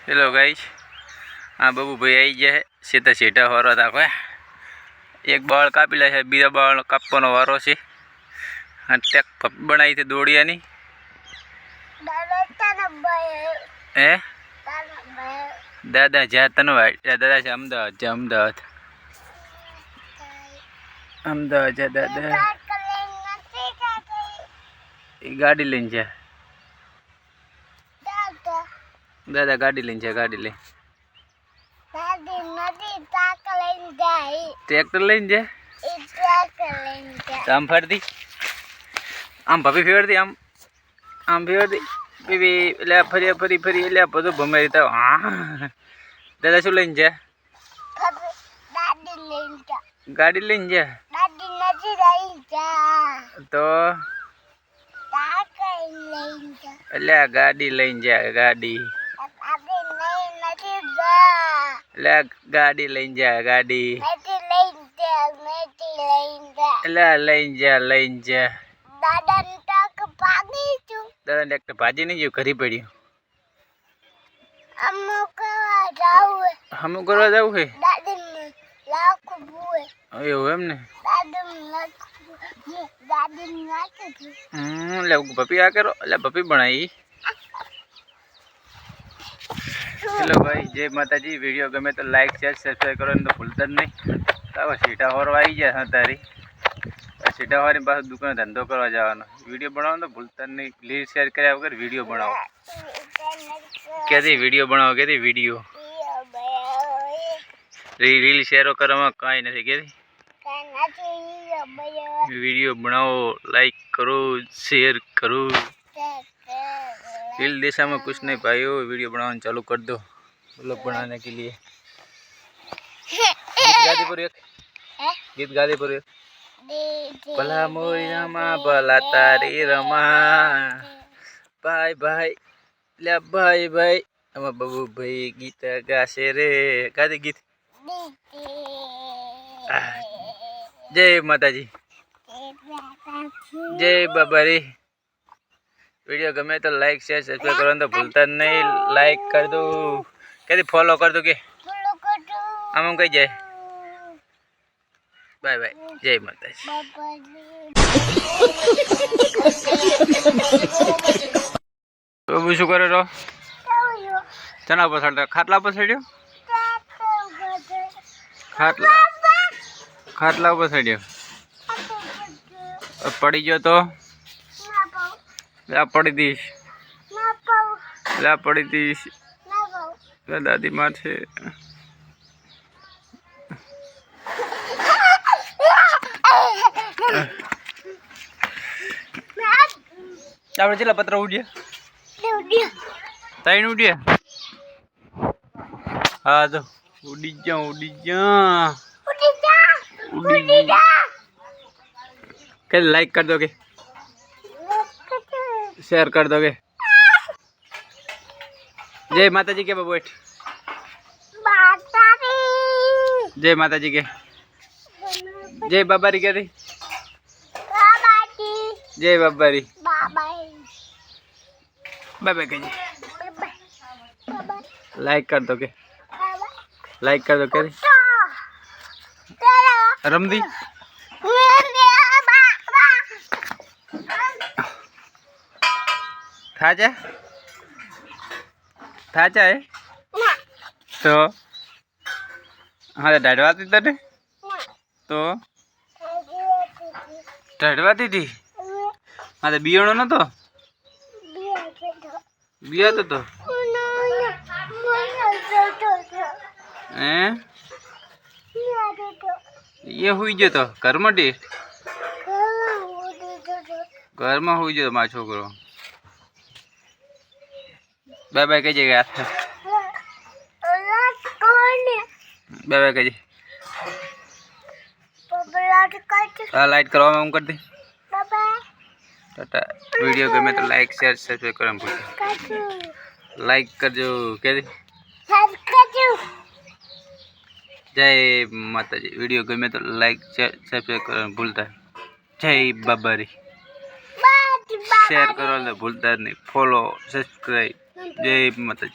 Hello guys, हाँ बाबू भाई आई गया है। सीधा सीधा हो रहा था कोई एक बाल कापी ला है, बीजा बाल कापવાનો वारो छे। हाँ टेक पप बनाई थी दौड़िया नी ए दादा जा तनो दादा से अमदावाद अमदावाद जा दादा गाड़ी लઈને जा दादा गाड़ी लઈને जा गाड़ी ले ट्रैक्टर लઈને जा आम फर दी आम भाभी फेर दी आम फेर दी बीबी ले फरी फरी फरी ले બધું ભમાઈ તા હા દાદા શું લઈને જા ગાડી લઈને જા તો એટલે ગાડી લઈને જા ગાડી એટલે ગાડી લઈને જા ગાડી એટલે લઈને જા दादा ने भाजी नहीं जो घरी पड़ी हम करवा जाऊ है पपी आ करो पपी बनाई। हेलो भाई, जय माता जी। वीडियो गमे तो लाइक शेयर सब्सक्राइब करो तो भूलता नहीं। तो सीटा होरवा आई जाए तारी सीटा वाली पास दुकान धंधो करवा जावानो। वीडियो बनाओ तो भूलता नहीं। प्लीज शेयर करे वगैरह वीडियो बनाओ। कहती वीडियो बनाओ, कहती वीडियो रील शेयर करो कहीं नहीं कहती वीडियो बनाओ, लाइक करो, शेयर करो। रील दिशा में कुछ नहीं पाई हो, वीडियो बनाना चालू कर दो ब्लॉग बनाने के लिए। गीत गादी पर भला मोरी रमा भला तारी रमा भाई भाई ले भाई भाई हम बाबू भाई गीत गासे रे गादी गीत। जय माता जी, जय बाबा रे। वीडियो गमे तो लाइक शेयर सब्सक्राइब करो तो भूलता नहीं। लाइक कर दो, कहती फॉलो कर दो के हम कहीं जाए। बाय बाय, जय माता जी। तो शू करे रो चना पसड़ खाटला पसड़्यो खाटला पसड़्यो पड़ी गयो तो ला पड़ी दीश ला पड़ी दीश दादी मार से આપણે કેટલા પત્ર ઉડ્યા ત્રણ ઉડ્યા હા તો ઉડી જા કે લાઈક कर दोगे, शेयर कर दोगे। जय माता जी के बाबू जय माता जी के जय बाबारी के दी जय बाबारी बाय बाय कहिए। लाइक कर दो के लाइक कर दो के रमदी था है तो हाँ ढाढ़वाती तने तो ढाढ़वाती थी। हाँ तो बियाणो न तो बिया तो ये हुई जो तो घर में घर में हुई जो मार छोकरो। बाय बाय कहिए यार, बाय बाय कहिए। लाइट करवा में कर दी टाटा। वीडियो गमे तो लाइक शेयर सब्सक्राइब करना भूल लाइक कर जो कह दी। जय माता जी। वीडियो गमे तो लाइक शेयर सब्सक्राइब करना भूलता है। जय बाबा री। शेयर करो तो भूलता नहीं। Follow subscribe. जय माता जी।